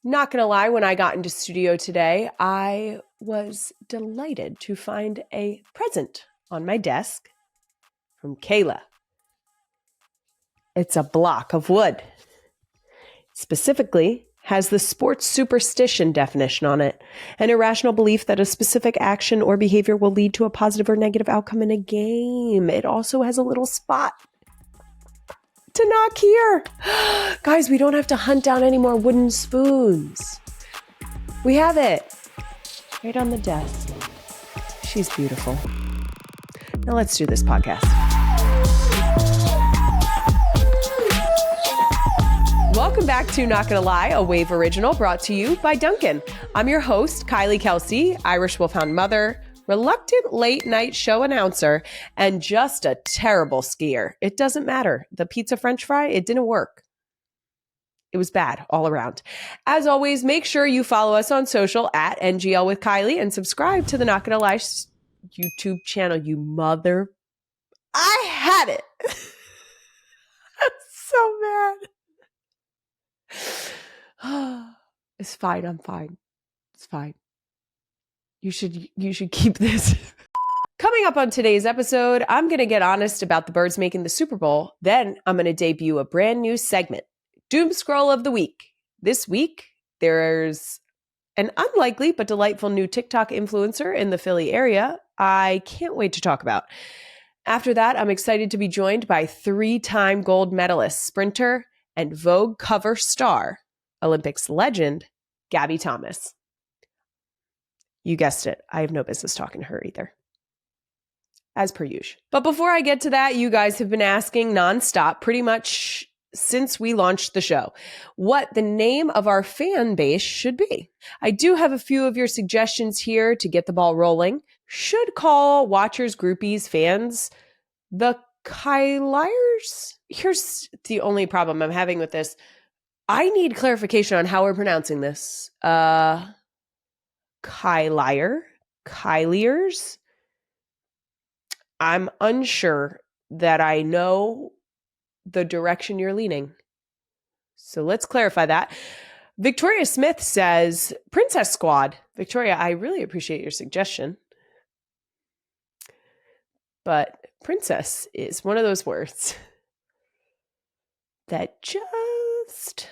Not gonna lie, when I got into studio today, I was delighted to find a present on my desk from Kayla. It's a block of wood. Specifically, has the sports superstition definition on it, an irrational belief that a specific action or behavior will lead to a positive or negative outcome in a game. It also has a little spot to knock here. Guys, we don't have to hunt down any more wooden spoons. We have it right on the desk. She's beautiful. Now let's do this podcast. Welcome back to Not Gonna Lie, a Wave original brought to you by Dunkin. I'm your host, Kylie Kelsey, Irish Wolfhound mother, reluctant late night show announcer, and just a terrible skier. It doesn't matter. The pizza French fry, it didn't work. It was bad all around. As always, make sure you follow us on social at NGL with Kylie and subscribe to the Not Gonna Lie YouTube channel, you mother. I had it. I'm so mad. It's fine. I'm fine. It's fine. You should keep this. Coming up on today's episode, I'm going to get honest about the birds making the Super Bowl. Then I'm going to debut a brand new segment, Doom Scroll of the Week. This week, there's an unlikely but delightful new TikTok influencer in the Philly area I can't wait to talk about. After that, I'm excited to be joined by 3-time gold medalist sprinter and Vogue cover star, Olympics legend, Gabby Thomas. You guessed it. I have no business talking to her either. As per usual. But before I get to that, you guys have been asking nonstop pretty much since we launched the show what the name of our fan base should be. I do have a few of your suggestions here to get the ball rolling. Should call watchers, groupies, fans the Kyliers? Here's the only problem I'm having with this. I need clarification on how we're pronouncing this. Kyliers? I'm unsure that I know the direction you're leaning. So let's clarify that. Victoria Smith says, Princess Squad. Victoria, I really appreciate your suggestion. But princess is one of those words that just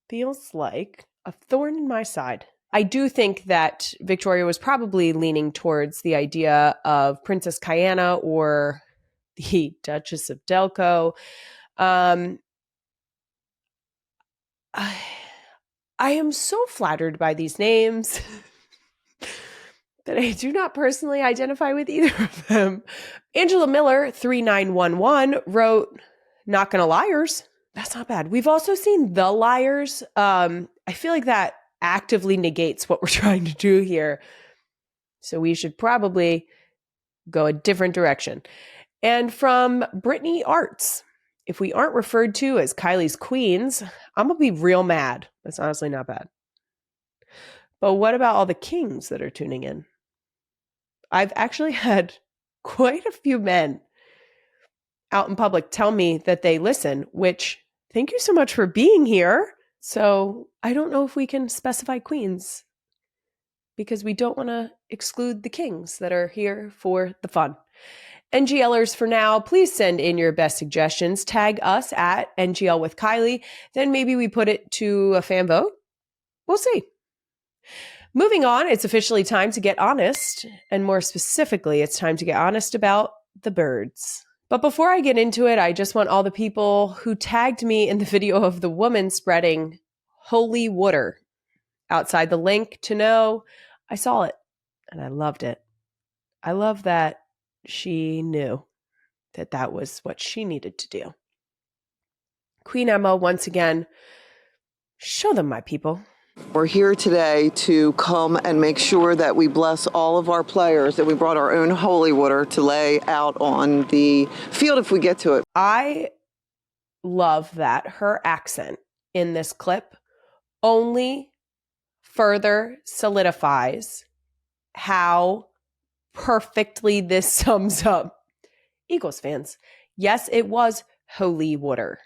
feels like a thorn in my side. I do think that Victoria was probably leaning towards the idea of Princess Kiana or the Duchess of Delco. I am so flattered by these names that I do not personally identify with either of them. Angela Miller, 3911, wrote, Not Gonna Liars. That's not bad. We've also seen The Liars. I feel like that actively negates what we're trying to do here. So we should probably go a different direction. And from Brittany Arts, if we aren't referred to as Kylie's Queens, I'm going to be real mad. That's honestly not bad. But what about all the kings that are tuning in? I've actually had quite a few men out in public tell me that they listen, which thank you so much for being here. So I don't know if we can specify queens because we don't want to exclude the kings that are here for the fun. NGLers for now, please send in your best suggestions. Tag us at NGL with Kylie. Then maybe we put it to a fan vote. We'll see. Moving on, it's officially time to get honest. And more specifically, it's time to get honest about the birds. But before I get into it, I just want all the people who tagged me in the video of the woman spreading holy water outside the link to know I saw it and I loved it. I love that she knew that that was what she needed to do. Queen Emma, once again, show them, my people. We're here today to come and make sure that we bless all of our players, that we brought our own holy water to lay out on the field if we get to it. I love that her accent in this clip only further solidifies how perfectly this sums up Eagles fans. Yes, it was holy water.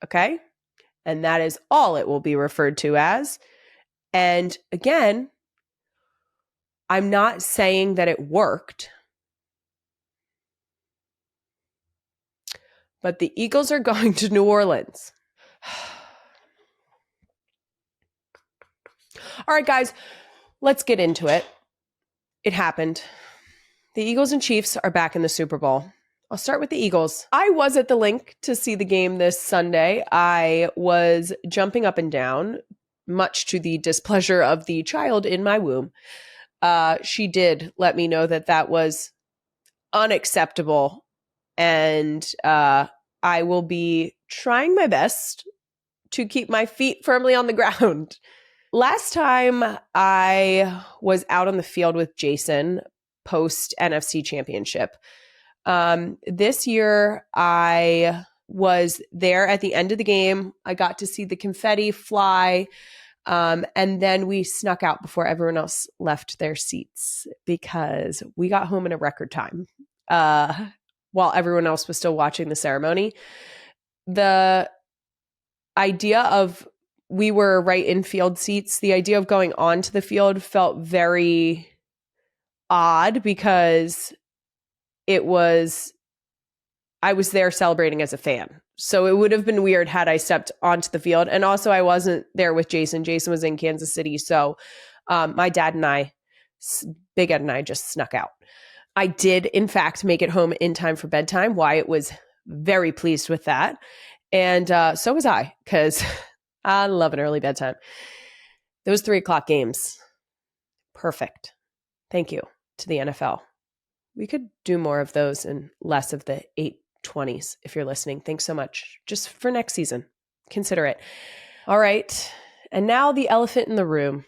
Okay? And that is all it will be referred to as. And again, I'm not saying that it worked, but the Eagles are going to New Orleans. All right, guys, let's get into it. It happened. The Eagles and Chiefs are back in the Super Bowl. I'll start with the Eagles. I was at the link to see the game this Sunday. I was jumping up and down, much to the displeasure of the child in my womb. She did let me know that that was unacceptable, and I will be trying my best to keep my feet firmly on the ground. Last time I was out on the field with Jason post NFC Championship. This year I was there at the end of the game. I got to see the confetti fly. And then we snuck out before everyone else left their seats because we got home in a record time while everyone else was still watching the ceremony. The idea of we were right in field seats. The idea of going onto the field felt very odd because I was there celebrating as a fan. So it would have been weird had I stepped onto the field. And also I wasn't there with Jason. Jason was in Kansas City. So my dad and I, Big Ed and I just snuck out. I did, in fact, make it home in time for bedtime. Wyatt was very pleased with that. And so was I, because I love an early bedtime. Those 3:00 games, perfect. Thank you to the NFL. We could do more of those and less of the 8:20s if you're listening. Thanks so much. Just for next season, consider it. All right. And now the elephant in the room.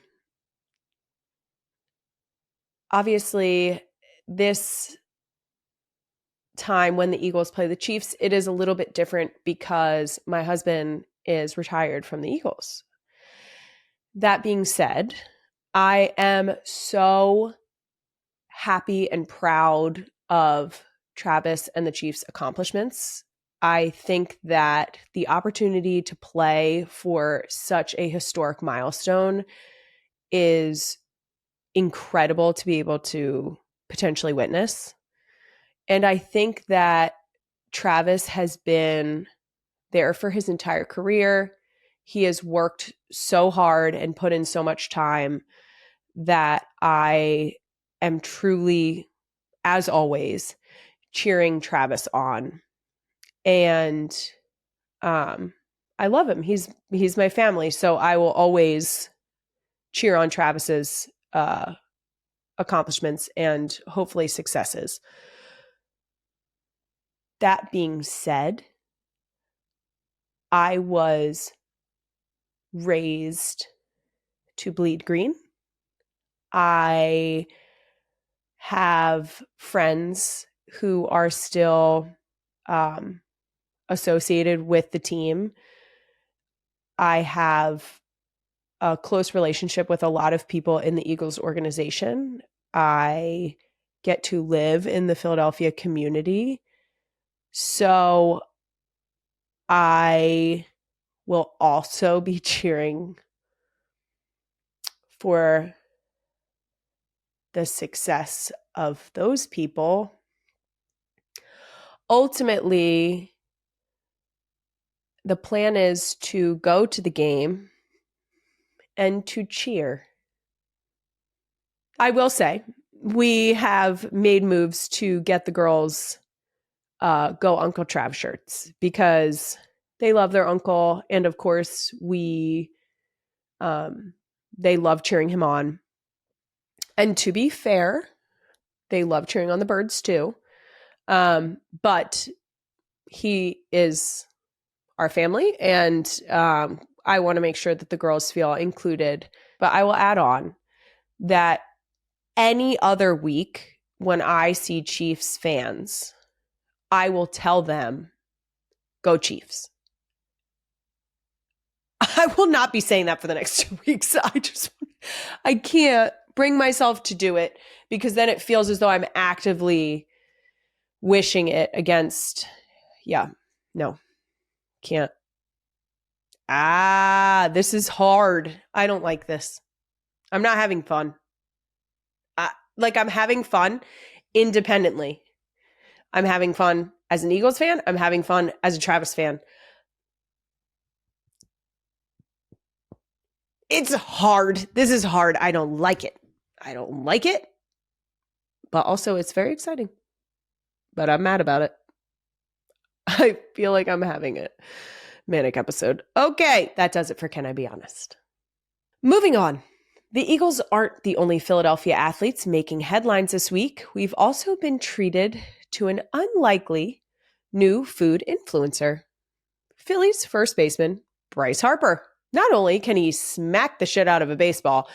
Obviously, this time when the Eagles play the Chiefs, it is a little bit different because my husband is retired from the Eagles. That being said, I am so happy and proud of Travis and the Chiefs' accomplishments. I think that the opportunity to play for such a historic milestone is incredible to be able to potentially witness. And I think that Travis has been there for his entire career. He has worked so hard and put in so much time that I am truly, as always, cheering Travis on. And I love him. He's my family. So I will always cheer on Travis's accomplishments and hopefully successes. That being said, I was raised to bleed green. I have friends who are still associated with the team. I have a close relationship with a lot of people in the Eagles organization. I get to live in the Philadelphia community. So I will also be cheering for the success of those people. Ultimately, the plan is to go to the game and to cheer. I will say, we have made moves to get the girls Go Uncle Trav shirts because they love their uncle. And of course, they love cheering him on. And to be fair, they love cheering on the birds too. But he is our family, and I want to make sure that the girls feel included. But I will add on that any other week when I see Chiefs fans, I will tell them, go Chiefs. I will not be saying that for the next 2 weeks. I can't bring myself to do it because then it feels as though I'm actively wishing it against. Yeah, no, can't This is hard. I don't like this. I'm not having fun. I'm having fun independently. I'm having fun as an Eagles fan. I'm having fun as a Travis fan. It's hard. This is hard. I don't like it. But also it's very exciting. But I'm mad about it. I feel like I'm having a manic episode. Okay, that does it for Can I Be Honest? Moving on. The Eagles aren't the only Philadelphia athletes making headlines this week. We've also been treated to an unlikely new food influencer. Philly's first baseman, Bryce Harper. Not only can he smack the shit out of a baseball,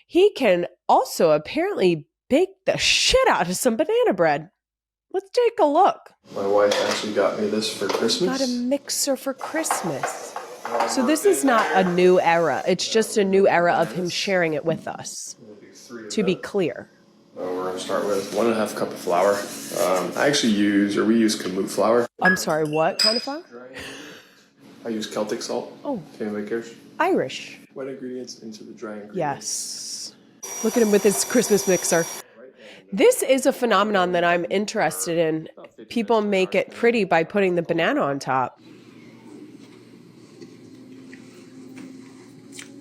he can also apparently bake the shit out of some banana bread. Let's take a look. My wife actually got me this for Christmas. Got a mixer for Christmas. So this is not a new era. It's just a new era of him sharing it with us. To be clear. We're going to start with 1.5 cup of flour. We use kamut flour. I'm sorry, what kind of flour? I use Celtic salt. Oh. If anybody cares. Irish. Wet ingredients into the dry ingredients. Yes. Look at him with his Christmas mixer. This is a phenomenon that I'm interested in. People make it pretty by putting the banana on top.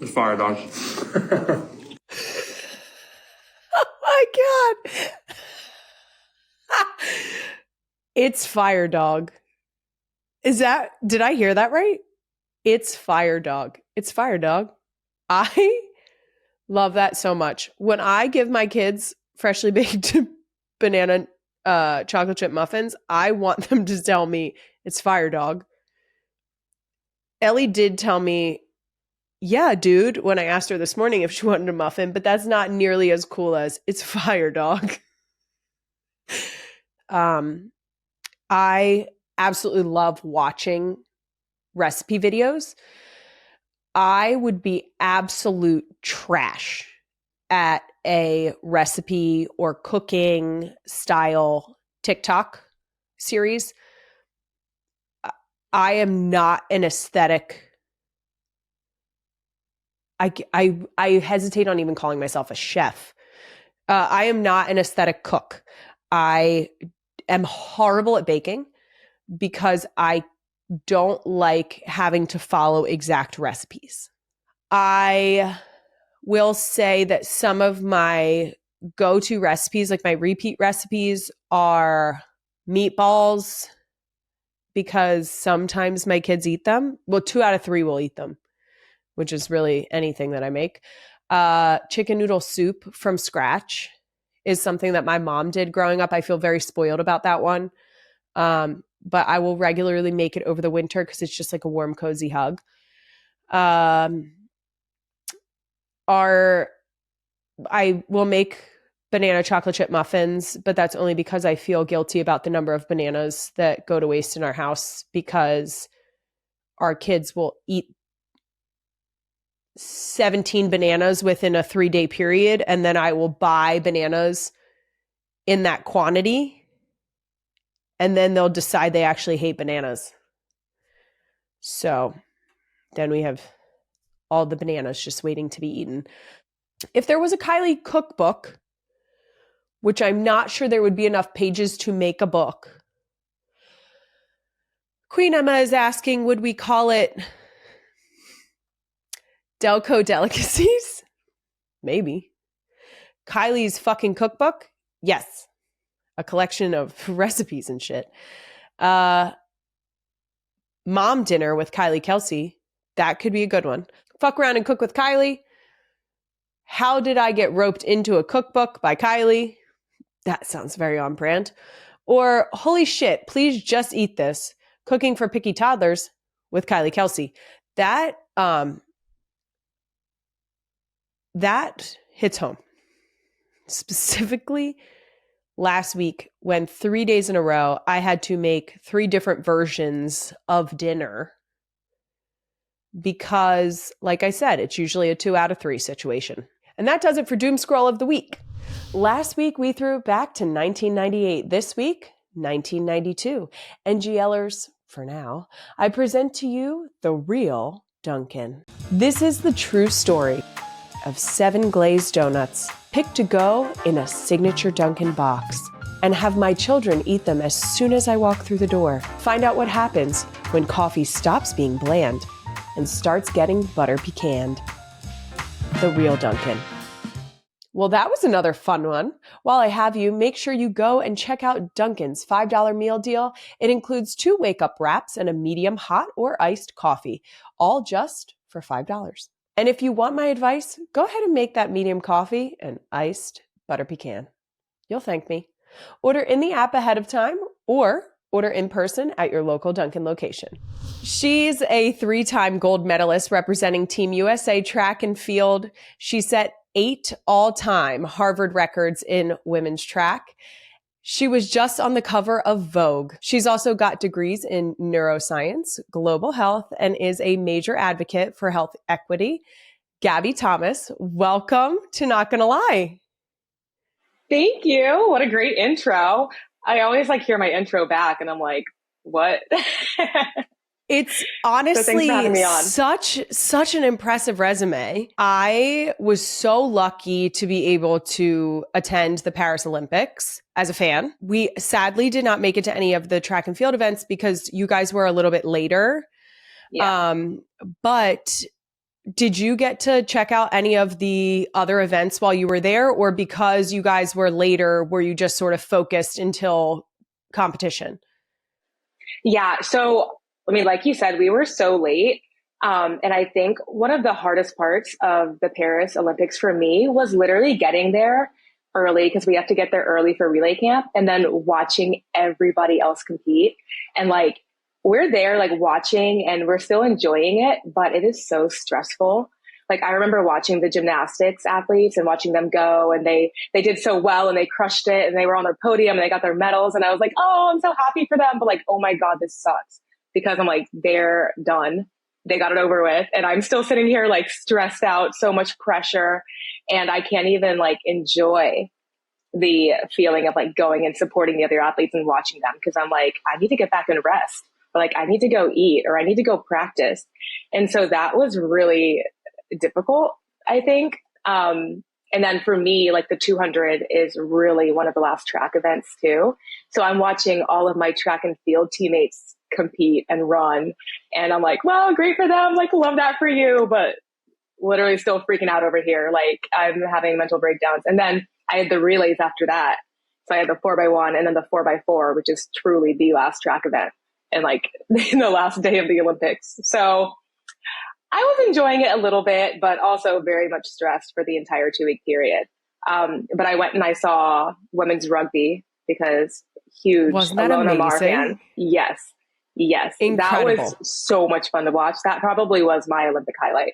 It's fire, dog. Oh my God. It's fire, dog. Did I hear that right? It's fire, dog. It's fire, dog. I love that so much. When I give my kids freshly baked banana chocolate chip muffins, I want them to tell me it's fire, dog. Ellie did tell me, yeah, dude, when I asked her this morning if she wanted a muffin, but that's not nearly as cool as it's fire, dog. I absolutely love watching recipe videos. I would be absolute trash at a recipe or cooking style TikTok series. I am not an aesthetic. I hesitate on even calling myself a chef. I am not an aesthetic cook. I am horrible at baking because I don't like having to follow exact recipes. I will say that some of my go-to recipes, like my repeat recipes, are meatballs because sometimes my kids eat them. Well, 2 out of 3 will eat them, which is really anything that I make. Chicken noodle soup from scratch is something that my mom did growing up. I feel very spoiled about that one. But I will regularly make it over the winter because it's just like a warm, cozy hug. I will make banana chocolate chip muffins, but that's only because I feel guilty about the number of bananas that go to waste in our house because our kids will eat 17 bananas within a 3-day period, and then I will buy bananas in that quantity. And then they'll decide they actually hate bananas. So then we have all the bananas just waiting to be eaten. If there was a Kylie cookbook, which I'm not sure there would be enough pages to make a book, Queen Emma is asking, would we call it Delco Delicacies? Maybe. Kylie's fucking cookbook? Yes. A collection of recipes and shit. Mom dinner with Kylie Kelsey. That could be a good one. Fuck around and cook with Kylie. How did I get roped into a cookbook by Kylie? That sounds very on brand. Or holy shit, please just eat this. Cooking for picky toddlers with Kylie Kelsey. That hits home. Specifically, last week, when 3 days in a row, I had to make 3 different versions of dinner because, like I said, it's usually a 2 out of 3 situation. And that does it for Doom Scroll of the Week. Last week, we threw it back to 1998. This week, 1992. NGLers, for now, I present to you the real Dunkin. This is the true story of 7 glazed donuts picked to go in a signature Dunkin box and have my children eat them as soon as I walk through the door. Find out what happens when coffee stops being bland and starts getting butter pecanned. The real Dunkin. Well, that was another fun one. While I have you, make sure you go and check out Dunkin's $5 meal deal. It includes 2 wake-up wraps and a medium hot or iced coffee, all just for $5. And if you want my advice, go ahead and make that medium coffee an iced butter pecan. You'll thank me. Order in the app ahead of time or order in person at your local Dunkin location. She's a 3-time gold medalist representing Team USA track and field. She set 8 all-time Harvard records in women's track. She was just on the cover of Vogue. She's also got degrees in neuroscience, global health, and is a major advocate for health equity. Gabby Thomas, welcome to Not Gonna Lie. Thank you. What a great intro. I always hear my intro back and I'm like, what? It's honestly such an impressive resume. I was so lucky to be able to attend the Paris Olympics as a fan. We sadly did not make it to any of the track and field events because you guys were a little bit later. Yeah. But did you get to check out any of the other events while you were there, or because you guys were later, were you just sort of focused until competition? Yeah. So, like you said, we were so late. And I think one of the hardest parts of the Paris Olympics for me was literally getting there early, because we have to get there early for relay camp, and then watching everybody else compete. And we're there watching and we're still enjoying it, but it is so stressful. I remember watching the gymnastics athletes and watching them go, and they did so well and they crushed it and they were on their podium and they got their medals. And I was like, oh, I'm so happy for them. But oh my God, this sucks, because I'm they're done. They got it over with. And I'm still sitting here stressed out, so much pressure. And I can't even enjoy the feeling of going and supporting the other athletes and watching them. Cause I'm I need to get back and rest. Or I need to go eat, or I need to go practice. And so that was really difficult, I think. And then for me, the 200 is really one of the last track events too. So I'm watching all of my track and field teammates compete and run. And I'm well, great for them. Love that for you. But literally still freaking out over here. I'm having mental breakdowns. And then I had the relays after that. So I had the 4x1 and then the 4x4, which is truly the last track event. And in the last day of the Olympics. So I was enjoying it a little bit, but also very much stressed for the entire 2-week period. But I went and I saw women's rugby because huge Ilona Maher fan. Yes. Incredible. That was so much fun to watch. That probably was my Olympic highlight.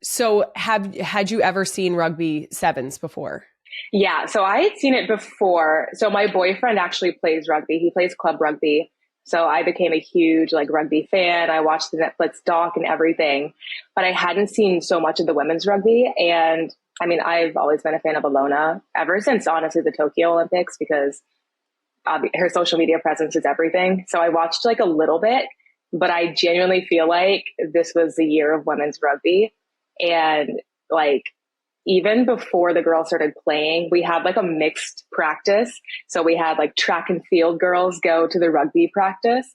So had you ever seen rugby sevens before? Yeah. So I had seen it before. So my boyfriend actually plays rugby. He plays club rugby. So I became a huge rugby fan. I watched the Netflix doc and everything, but I hadn't seen so much of the women's rugby. And I've always been a fan of Ilona ever since, honestly, the Tokyo Olympics, because her social media presence is everything. So I watched a little bit, but I genuinely feel this was the year of women's rugby. And even before the girls started playing, we had a mixed practice. So we had track and field girls go to the rugby practice,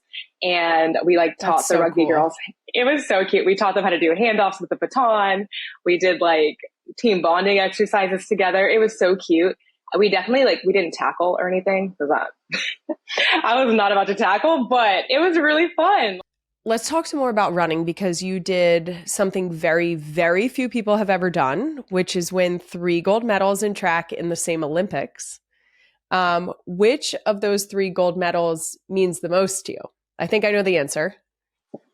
and we taught the rugby girls. It was so cute. We taught them how to do handoffs with the baton. We did team bonding exercises together. It was so cute. We definitely we didn't tackle or anything. I was not about to tackle, but it was really fun. Let's talk some more about running, because you did something very, very few people have ever done, which is win 3 gold medals in track in the same Olympics. Which of those 3 gold medals means the most to you? I think I know the answer.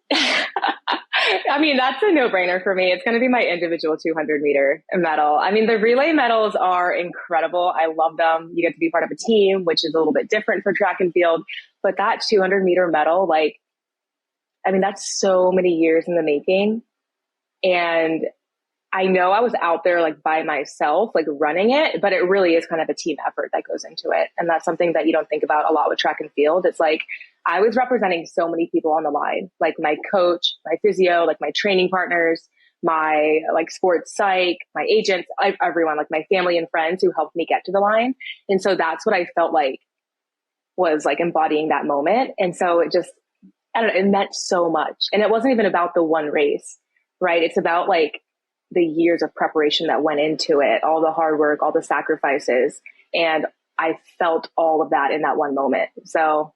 That's a no-brainer for me. It's going to be my individual 200-meter medal. The relay medals are incredible. I love them. You get to be part of a team, which is a little bit different for track and field. But that 200-meter medal, that's so many years in the making. And I know I was out there like by myself, like running it, but it really is kind of a team effort that goes into it. And that's something that you don't think about a lot with track and field. It's like, I was representing so many people on the line, like my coach, my physio, like my training partners, my like sports psych, my agents, everyone, like my family and friends who helped me get to the line. And so that's what I felt like was like embodying that moment. And so it just, I don't know, it meant so much. And it wasn't even about the one race, right? It's about like the years of preparation that went into it, all the hard work, all the sacrifices. And I felt all of that in that one moment. So,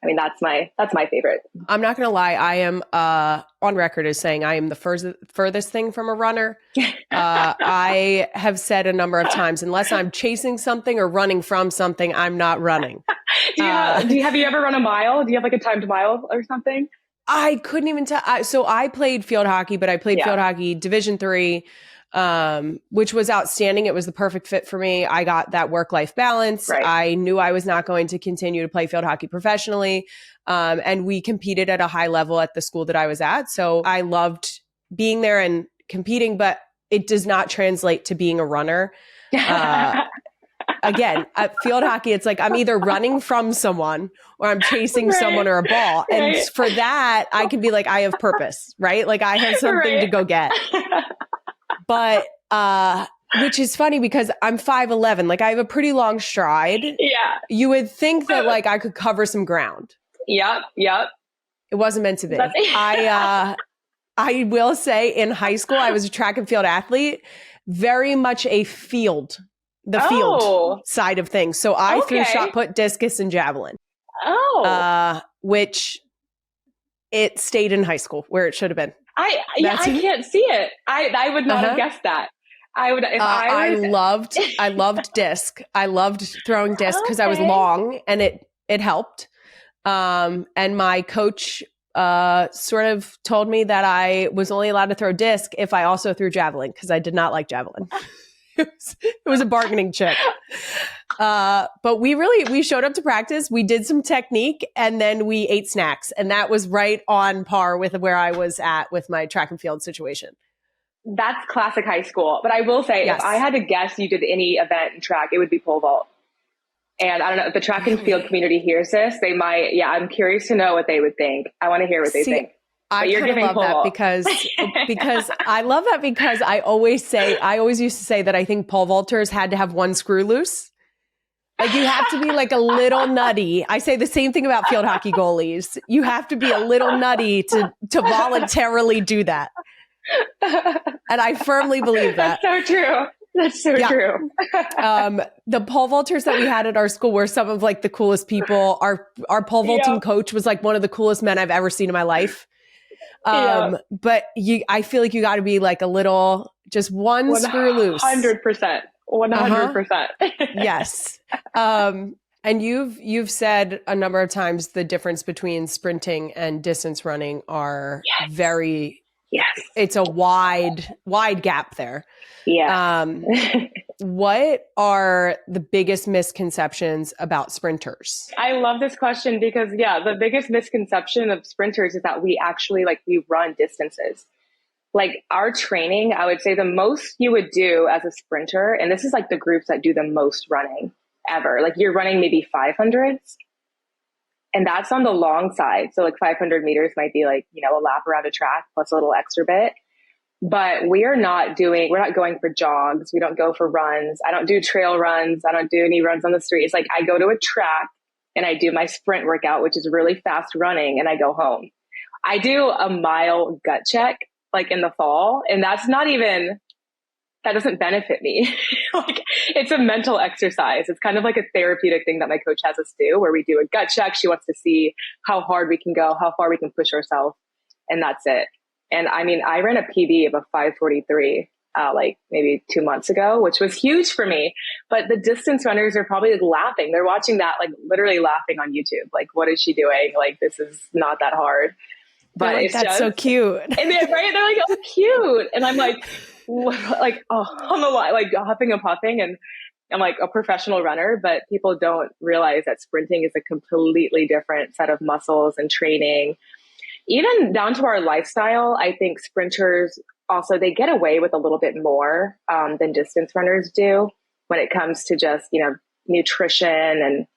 I mean, that's my favorite. I'm not going to lie. I am on record as saying I am the furthest thing from a runner. I have said a number of times, unless I'm chasing something or running from something, I'm not running. Have you ever run a mile? Do you have like a timed mile or something? I couldn't even tell. So I played field hockey, but I played field hockey Division III, which was outstanding. It was the perfect fit for me. I got that work-life balance. Right. I knew I was not going to continue to play field hockey professionally. And we competed at a high level at the school that I was at. So I loved being there and competing, but it does not translate to being a runner. Again, at field hockey, it's like I'm either running from someone or I'm chasing someone or a ball. And for that, I can be like, I have purpose, right? Like I have something to go get. But, which is funny because I'm 5'11", like I have a pretty long stride. Yeah. You would think that like I could cover some ground. Yep. It wasn't meant to be. I will say in high school, I was a track and field athlete, very much a field side of things. So I threw shot put, discus, and javelin. Which it stayed in high school where it should have been. I can't see it. I would not have guessed that. I would if I loved disc. I loved throwing disc because I was long and it helped. And my coach sort of told me that I was only allowed to throw disc if I also threw javelin because I did not like javelin. It was a bargaining chip. But we showed up to practice. We did some technique and then we ate snacks. And that was right on par with where I was at with my track and field situation. That's classic high school. But I will say, if I had to guess you did any event in track, it would be pole vault. And I don't know if the track and field community hears this, they might, I'm curious to know what they would think. I want to hear what they think. I kind of love that because I love that because I always used to say that I think pole vaulters had to have one screw loose. Like you have to be like a little nutty. I say the same thing about field hockey goalies. You have to be a little nutty to voluntarily do that. And I firmly believe that. That's so true. That's so true. The pole vaulters that we had at our school were some of like the coolest people. Our pole vaulting coach was like one of the coolest men I've ever seen in my life. But I feel like you got to be like a little, just one screw loose. 100%. 100%. Yes. And you've said a number of times the difference between sprinting and distance running are very, it's a wide gap there. Yeah. What are the biggest misconceptions about sprinters? I love this question because the biggest misconception of sprinters is that we actually we run distances. Like our training, I would say the most you would do as a sprinter, and this is like the groups that do the most running ever. Like you're running maybe 500s and that's on the long side. So like 500 meters might be like, a lap around a track plus a little extra bit. But we're not going for jogs. We don't go for runs. I don't do trail runs. I don't do any runs on the street. It's like I go to a track and I do my sprint workout, which is really fast running, and I go home. I do a mile gut check like in the fall, and that doesn't benefit me. It's a mental exercise. It's kind of like a therapeutic thing that my coach has us do where we do a gut check. She wants to see how hard we can go, how far we can push ourselves. And that's it. And I mean, I ran a PB of a 5:43, maybe 2 months ago, which was huge for me. But the distance runners are probably laughing. They're watching that, literally laughing on YouTube. Like, what is she doing? Like, this is not that hard. But it's that's so cute. And they're like, oh, cute. And I'm like, on the line, huffing and puffing. And I'm like a professional runner, but people don't realize that sprinting is a completely different set of muscles and training. even down to our lifestyle, I think sprinters also, they get away with a little bit more than distance runners do when it comes to just, nutrition and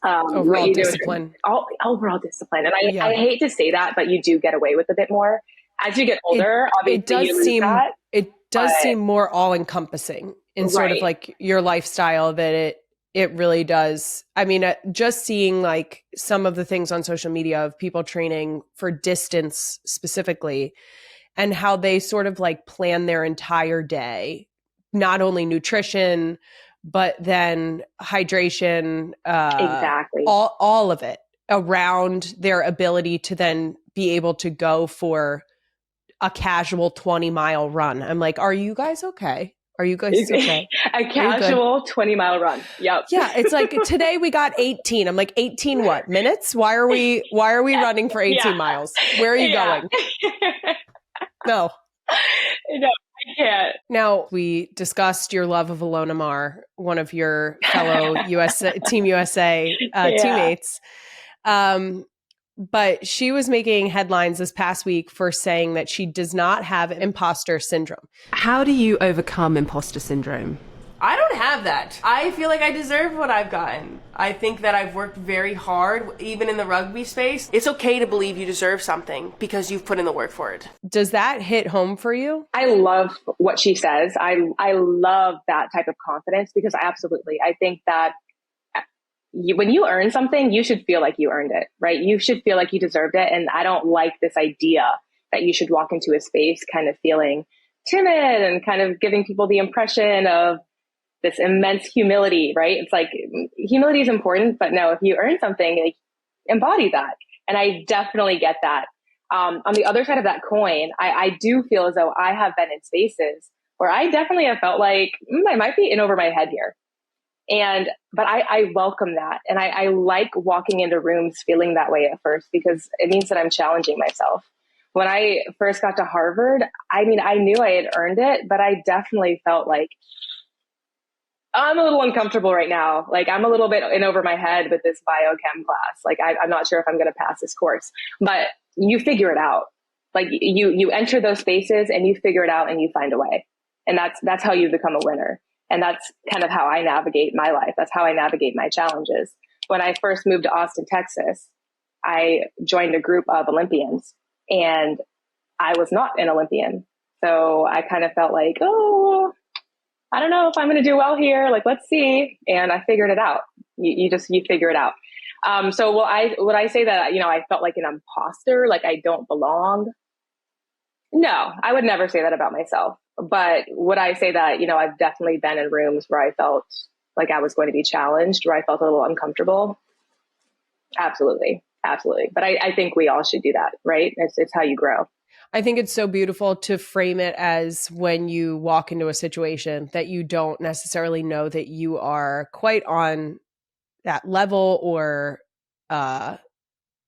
Overall discipline. Overall discipline. And I hate to say that, but you do get away with a bit more. As you get older, obviously you lose that. It does seem more all-encompassing in sort of like your lifestyle that it really does. I mean, just seeing like some of the things on social media of people training for distance specifically and how they sort of like plan their entire day, not only nutrition, but then hydration, exactly, all of it around their ability to then be able to go for a casual 20-mile run. I'm like, are you guys okay? Are you guys okay? A casual 20-mile run. Yep. Yeah. It's like today we got 18. I'm like, 18 what? Minutes? Why are we running for 18 miles? Where are you going? No. No, I can't. Now, we discussed your love of Ilona Maher, one of your fellow Team USA teammates. But she was making headlines this past week for saying that she does not have imposter syndrome. How do you overcome imposter syndrome? I don't have that. I feel like I deserve what I've gotten. I think that I've worked very hard, even in the rugby space. It's okay to believe you deserve something because you've put in the work for it. Does that hit home for you? I love what she says. I love that type of confidence because I think that when you earn something, you should feel like you earned it, right? You should feel like you deserved it. And I don't like this idea that you should walk into a space kind of feeling timid and kind of giving people the impression of this immense humility, right? It's like humility is important, but no, if you earn something, like, embody that. And I definitely get that. On the other side of that coin, I do feel as though I have been in spaces where I definitely have felt like I might be in over my head here. But I welcome that. And I like walking into rooms feeling that way at first because it means that I'm challenging myself. When I first got to Harvard, I knew I had earned it, but I definitely felt like I'm a little uncomfortable right now. Like I'm a little bit in over my head with this biochem class. Like I'm not sure if I'm going to pass this course, but you figure it out. Like you enter those spaces and you figure it out and you find a way. And that's how you become a winner. And that's kind of how I navigate my life. That's how I navigate my challenges. When I first moved to Austin, Texas, I joined a group of Olympians and I was not an Olympian. So I kind of felt like, I don't know if I'm going to do well here. Like, let's see. And I figured it out. You figure it out. So would I say that, I felt like an imposter, like I don't belong? No, I would never say that about myself. But would I say that, I've definitely been in rooms where I felt like I was going to be challenged, where I felt a little uncomfortable? Absolutely. Absolutely. But I think we all should do that, right? It's how you grow. I think it's so beautiful to frame it as when you walk into a situation that you don't necessarily know that you are quite on that level or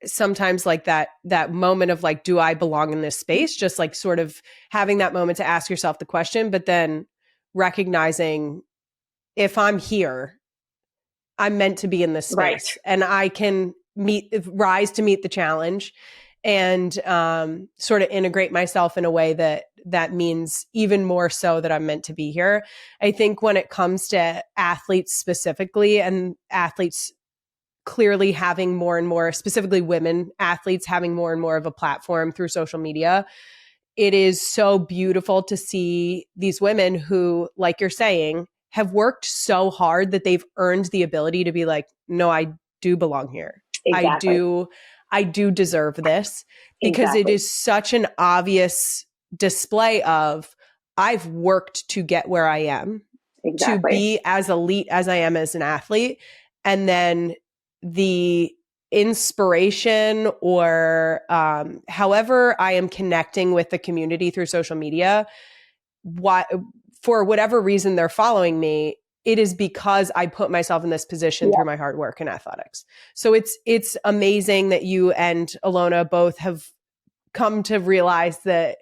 sometimes like that moment of like, do I belong in this space? Just like sort of having that moment to ask yourself the question, but then recognizing if I'm here, I'm meant to be in this space, right, and I can rise to meet the challenge and sort of integrate myself in a way that means even more so that I'm meant to be here. I think when it comes to athletes specifically, and athletes clearly having more and more, specifically women athletes having more and more of a platform through social media, it is so beautiful to see these women who, like you're saying, have worked so hard that they've earned the ability to be like, no, I do belong here. Exactly. I do deserve this, because It is such an obvious display of I've worked to get where I am, to be as elite as I am as an athlete. And then the inspiration or however I am connecting with the community through social media, for whatever reason they're following me, it is because I put myself in this position through my hard work in athletics. So it's amazing that you and Ilona both have come to realize that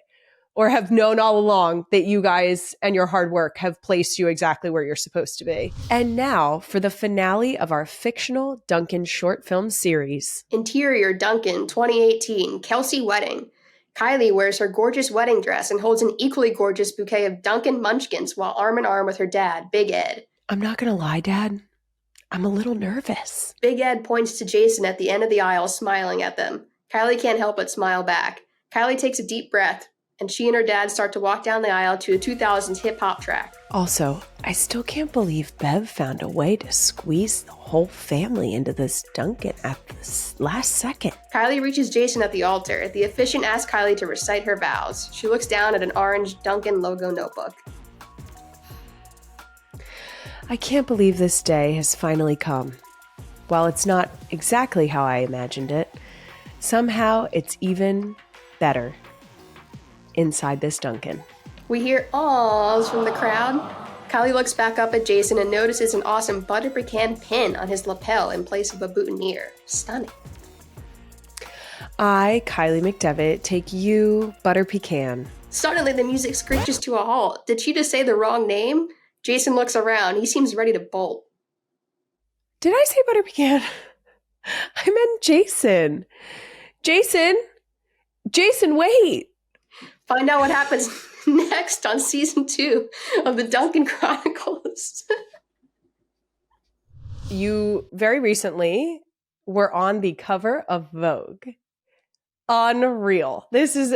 or have known all along that you guys and your hard work have placed you exactly where you're supposed to be. And now for the finale of our fictional Dunkin short film series. Interior Dunkin 2018 Kelsey Wedding. Kylie wears her gorgeous wedding dress and holds an equally gorgeous bouquet of Dunkin munchkins while arm in arm with her dad, Big Ed. I'm not going to lie, Dad. I'm a little nervous. Big Ed points to Jason at the end of the aisle, smiling at them. Kylie can't help but smile back. Kylie takes a deep breath, and she and her dad start to walk down the aisle to a 2000s hip-hop track. Also, I still can't believe Bev found a way to squeeze the whole family into this Dunkin at the last second. Kylie reaches Jason at the altar. The officiant asks Kylie to recite her vows. She looks down at an orange Dunkin logo notebook. I can't believe this day has finally come. While it's not exactly how I imagined it, somehow it's even better inside this Dunkin. We hear awws from the crowd. Kylie looks back up at Jason and notices an awesome butter pecan pin on his lapel in place of a boutonniere. Stunning. I, Kylie McDevitt, take you, Butter Pecan. Suddenly, the music screeches to a halt. Did she just say the wrong name? Jason looks around. He seems ready to bolt. Did I say Butter Pecan? I meant Jason. Jason, wait. Find out what happens next on season 2 of the Dunkin Chronicles. You very recently were on the cover of Vogue. Unreal. This is,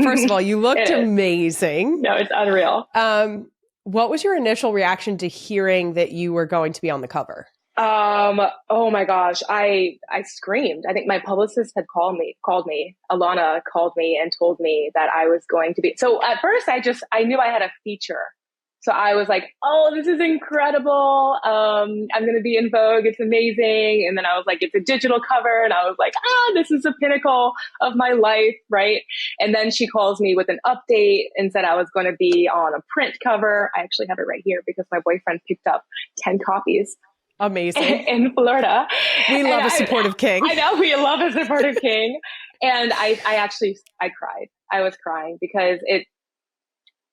first of all, you looked amazing. No, it's unreal. What was your initial reaction to hearing that you were going to be on the cover? Oh my gosh, I screamed. I think my publicist had called me. Ilona called me and told me that I was going to be. So at first I knew I had a feature. So I was like, oh, this is incredible. I'm going to be in Vogue. It's amazing. And then I was like, it's a digital cover. And I was like, this is the pinnacle of my life. Right. And then she calls me with an update and said I was going to be on a print cover. I actually have it right here because my boyfriend picked up 10 copies. Amazing. In Florida. We love a supportive king. I know, we love a supportive king. And I cried. I was crying because it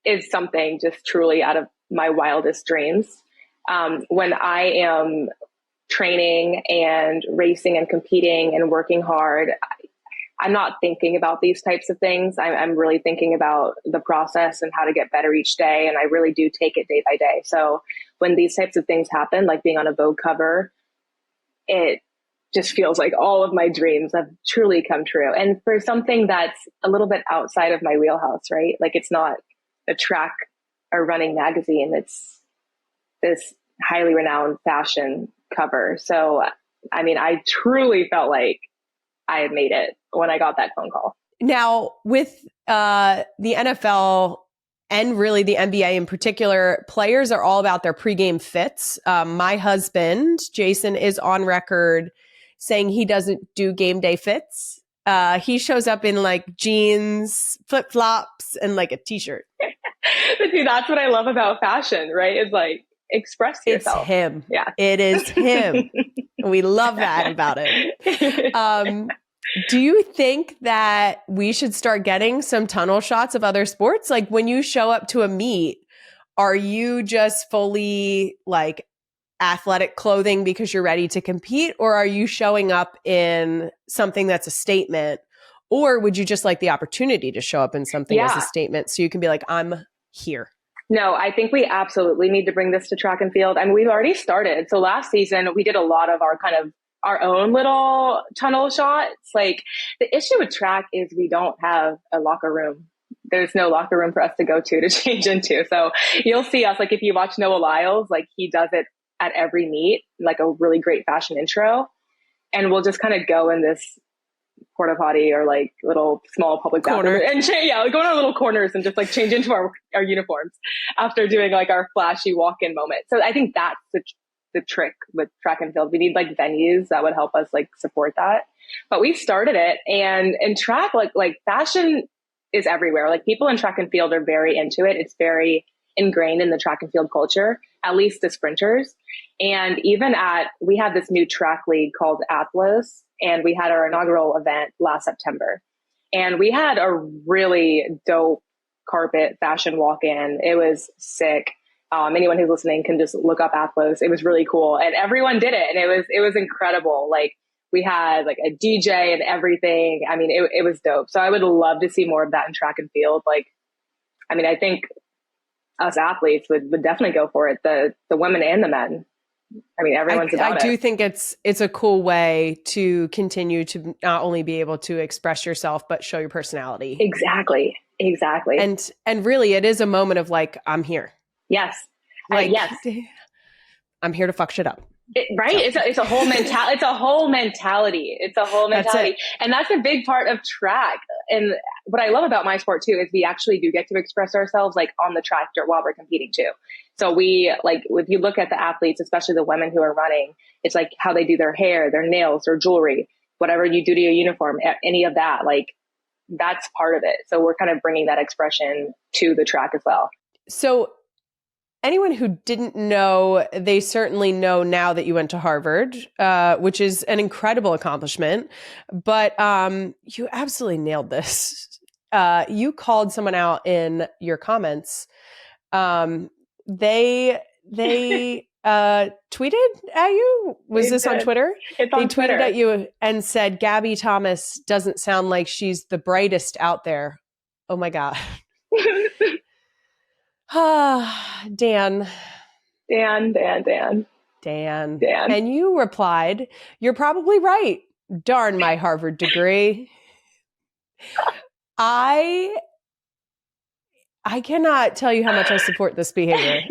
is something just truly out of my wildest dreams. When I am training and racing and competing and working hard, I'm not thinking about these types of things. I'm really thinking about the process and how to get better each day. And I really do take it day by day. So when these types of things happen, like being on a Vogue cover, it just feels like all of my dreams have truly come true. And for something that's a little bit outside of my wheelhouse, right? Like it's not a track or running magazine. It's this highly renowned fashion cover. So, I mean, I truly felt like I had made it when I got that phone call. Now, with the NFL and really the NBA in particular, players are all about their pregame fits. My husband, Jason, is on record saying he doesn't do game day fits. He shows up in like jeans, flip-flops, and like a t-shirt. But see, that's what I love about fashion, right? It's like, express yourself. It's him. Yeah. It is him. We love that about it. Do you think that we should start getting some tunnel shots of other sports? Like when you show up to a meet, are you just fully like athletic clothing because you're ready to compete? Or are you showing up in something that's a statement? Or would you just like the opportunity to show up in something as a statement so you can be like, I'm here? No, I think we absolutely need to bring this to track and field. I mean, we've already started. So last season, we did a lot of our own little tunnel shots. Like the issue with track is we don't have a locker room. There's no locker room for us to go to change into. So you'll see us, like if you watch Noah Lyles, like he does it at every meet, like a really great fashion intro. And we'll just kind of go in this porta potty or like little small public bathroom and go in our little corners and just like change into our uniforms after doing like our flashy walk-in moment. So I think that's the trick with track and field. We need like venues that would help us like support that. But we started it, and in track, like fashion is everywhere. Like people in track and field are very into it. It's very ingrained in the track and field culture, at least the sprinters. And even we had this new track league called Atlas, and we had our inaugural event last September. And we had a really dope carpet fashion walk-in. It was sick. Anyone who's listening can just look up Athlos. It was really cool, and everyone did it, and it was incredible. Like, we had like a DJ and everything. I mean, it was dope. So I would love to see more of that in track and field. Like, I mean, I think us athletes would definitely go for it. The women and the men. I mean, everyone's about it. I do think it's a cool way to continue to not only be able to express yourself, but show your personality. Exactly. And really, it is a moment of like, I'm here. Yes. Like, yes. I'm here to fuck shit up. Right. So. It's a whole mentality. It's a whole mentality. And that's a big part of track. And what I love about my sport too, is we actually do get to express ourselves like on the track while we're competing too. So we like, if you look at the athletes, especially the women who are running, it's like how they do their hair, their nails, their jewelry, whatever you do to your uniform, any of that, like that's part of it. So we're kind of bringing that expression to the track as well. So anyone who didn't know, they certainly know now that you went to Harvard, which is an incredible accomplishment. But you absolutely nailed this. You called someone out in your comments. They tweeted at you. Was this on Twitter? It's on Twitter. They tweeted at you and said, "Gabby Thomas doesn't sound like she's the brightest out there." Oh my God. Dan. And you replied, "You're probably right. Darn my Harvard degree." I cannot tell you how much I support this behavior.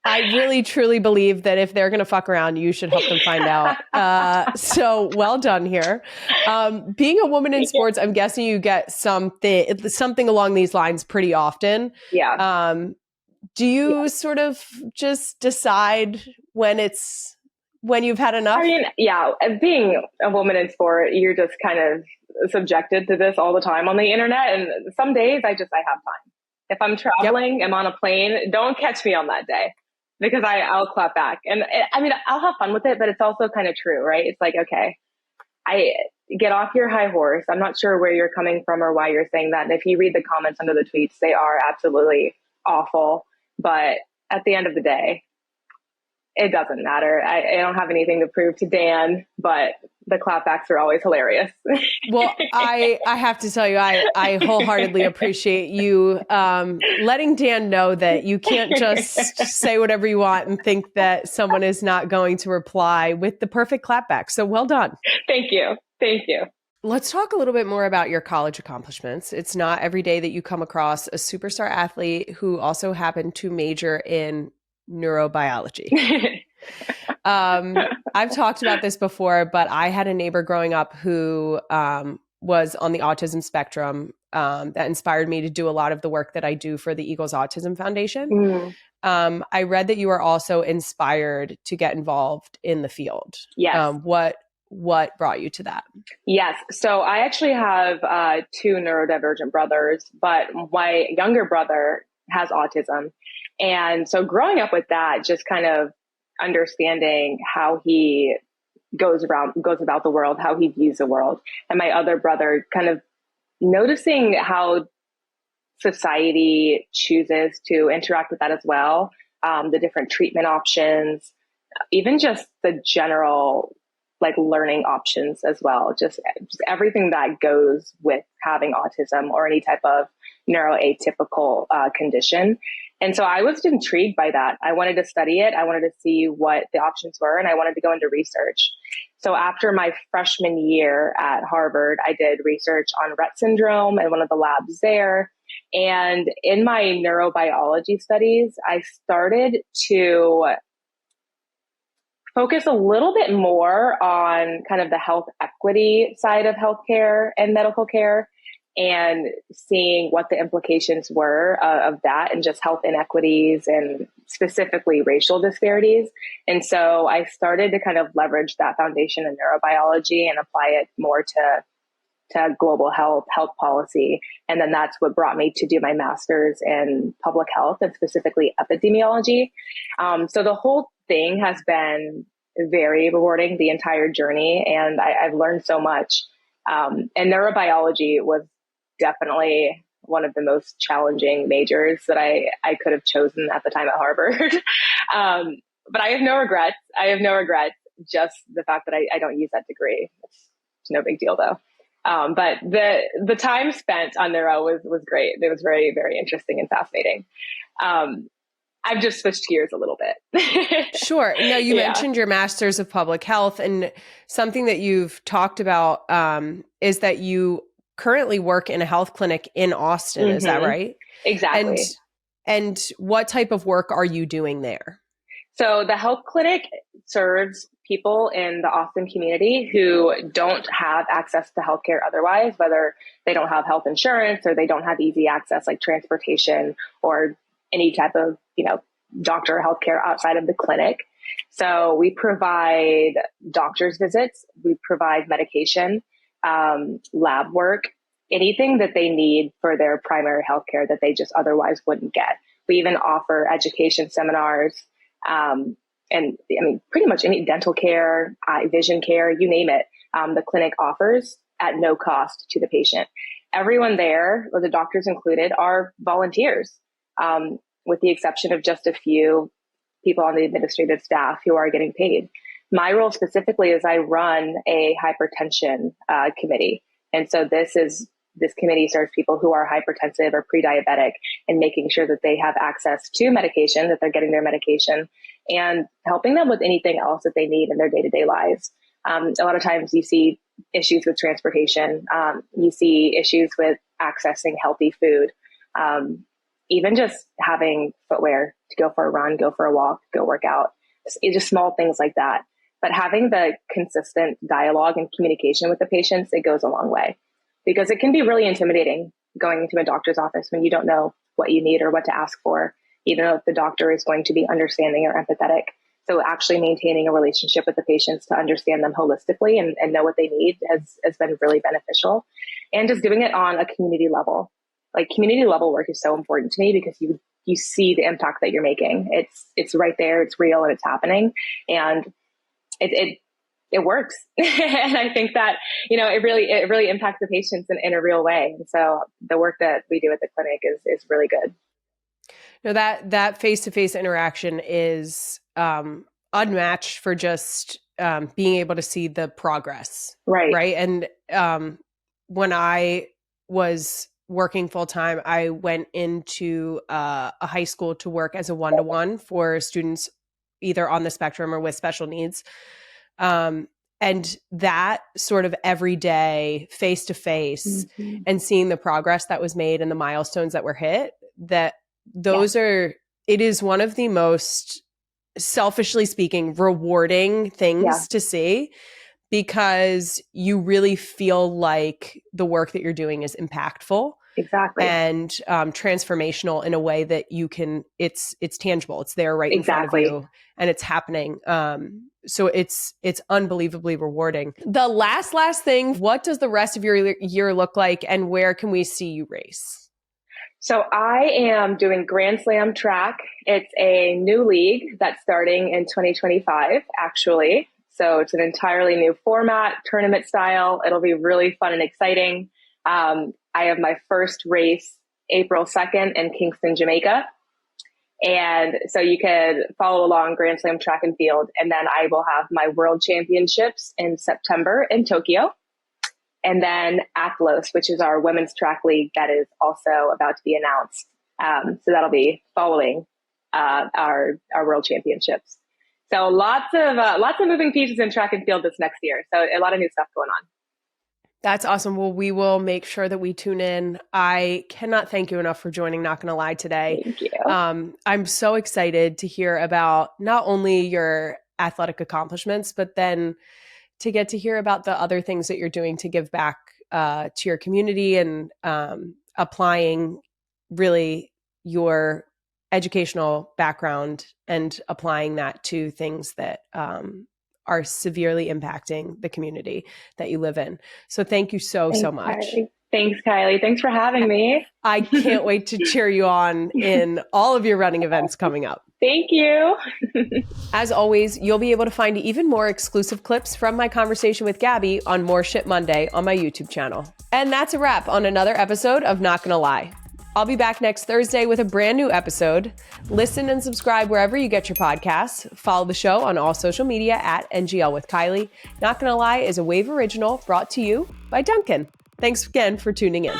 I really, truly believe that if they're going to fuck around, you should help them find out. So well done here. Being a woman in sports, I'm guessing you get something along these lines pretty often. Yeah. Do you sort of just decide when you've had enough? I mean, yeah, being a woman in sport, you're just kind of subjected to this all the time on the internet. And some days I have time. If I'm traveling, I'm on a plane, don't catch me on that day because I'll clap back. And I mean, I'll have fun with it, but it's also kind of true, right? It's like, okay, I get off your high horse. I'm not sure where you're coming from or why you're saying that. And if you read the comments under the tweets, they are absolutely awful. But at the end of the day, it doesn't matter. I don't have anything to prove to Dan, but the clapbacks are always hilarious. Well, I have to tell you, I wholeheartedly appreciate you letting Dan know that you can't just say whatever you want and think that someone is not going to reply with the perfect clapback. So well done. Thank you. Let's talk a little bit more about your college accomplishments. It's not every day that you come across a superstar athlete who also happened to major in neurobiology. I've talked about this before, but I had a neighbor growing up who was on the autism spectrum that inspired me to do a lot of the work that I do for the Eagles Autism Foundation. I read that you are also inspired to get involved in the field. Yes. What brought you to that? Yes. So I actually have two neurodivergent brothers, but my younger brother has autism. And so growing up with that, just kind of understanding how he goes about the world, how he views the world. And my other brother kind of noticing how society chooses to interact with that as well. The different treatment options, even just the general like learning options as well. Just everything that goes with having autism or any type of neuroatypical condition. And so I was intrigued by that. I wanted to study it. I wanted to see what the options were, and I wanted to go into research. So after my freshman year at Harvard, I did research on Rett syndrome and one of the labs there. And in my neurobiology studies, I started to focus a little bit more on kind of the health equity side of healthcare and medical care, and seeing what the implications were of that and just health inequities and specifically racial disparities. And so I started to kind of leverage that foundation in neurobiology and apply it more to global health policy. And then that's what brought me to do my master's in public health and specifically epidemiology. So the whole thing has been very rewarding, the entire journey. And I've learned so much. And neurobiology was definitely one of the most challenging majors that I could have chosen at the time at Harvard. But I have no regrets. Just the fact that I don't use that degree. It's no big deal though. But the time spent on neuro was great. It was very, very interesting and fascinating. I've just switched gears a little bit. Sure. Now, you mentioned your master's of public health, and something that you've talked about is that you currently work in a health clinic in Austin. Mm-hmm. Is that right? Exactly. And what type of work are you doing there? So the health clinic serves people in the Austin community who don't have access to healthcare otherwise, whether they don't have health insurance or they don't have easy access like transportation or any type of, doctor or healthcare outside of the clinic. So we provide doctor's visits, we provide medication, lab work, anything that they need for their primary healthcare that they just otherwise wouldn't get. We even offer education seminars, pretty much any dental care, eye vision care, you name it, the clinic offers at no cost to the patient. Everyone there, the doctors included, are volunteers, with the exception of just a few people on the administrative staff who are getting paid. My role specifically is I run a hypertension committee. And so this committee serves people who are hypertensive or pre-diabetic and making sure that they have access to medication, that they're getting their medication, and helping them with anything else that they need in their day-to-day lives. A lot of times you see issues with transportation. You see issues with accessing healthy food. Even just having footwear to go for a run, go for a walk, go work out. It's just small things like that. But having the consistent dialogue and communication with the patients, it goes a long way. Because it can be really intimidating going into a doctor's office when you don't know what you need or what to ask for, even though the doctor is going to be understanding or empathetic. So actually maintaining a relationship with the patients to understand them holistically and know what they need has been really beneficial. And just doing it on a community level. Like community level work is so important to me because you see the impact that you're making. It's right there, it's real, and it's happening. And it works. And I think that, it really impacts the patients in a real way. And so the work that we do at the clinic is really good. No, that face-to-face interaction is unmatched for just being able to see the progress. Right. And when I was working full-time, I went into a high school to work as a one-to-one for students either on the spectrum or with special needs. And that sort of everyday face-to-face and seeing the progress that was made and the milestones that were hit, it is one of the most, selfishly speaking, rewarding things to see, because you really feel like the work that you're doing is impactful. Exactly. And transformational in a way that it's tangible. It's there right in front of you and it's happening. So it's unbelievably rewarding. The last thing, what does the rest of your year look like and where can we see you race? So I am doing Grand Slam track. It's a new league that's starting in 2025, actually. So it's an entirely new format, tournament style. It'll be really fun and exciting. I have my first race April 2nd in Kingston, Jamaica. And so you could follow along Grand Slam track and field. And then I will have my world championships in September in Tokyo. And then Athlos, which is our women's track league that is also about to be announced. So that'll be following our world championships. So lots of moving pieces in track and field this next year. So a lot of new stuff going on. That's awesome. Well, we will make sure that we tune in. I cannot thank you enough for joining Not Gonna Lie today. Thank you. I'm so excited to hear about not only your athletic accomplishments, but then to get to hear about the other things that you're doing to give back to your community and applying really your educational background and applying that to things that are severely impacting the community that you live in. So thank you so much. Kylie. Thanks, Kylie. Thanks for having me. I can't wait to cheer you on in all of your running events coming up. Thank you. As always, you'll be able to find even more exclusive clips from my conversation with Gabby on More Shit Monday on my YouTube channel. And that's a wrap on another episode of Not Gonna Lie. I'll be back next Thursday with a brand new episode. Listen and subscribe wherever you get your podcasts. Follow the show on all social media at NGL with Kylie. Not Gonna Lie is a Wave original brought to you by Dunkin. Thanks again for tuning in.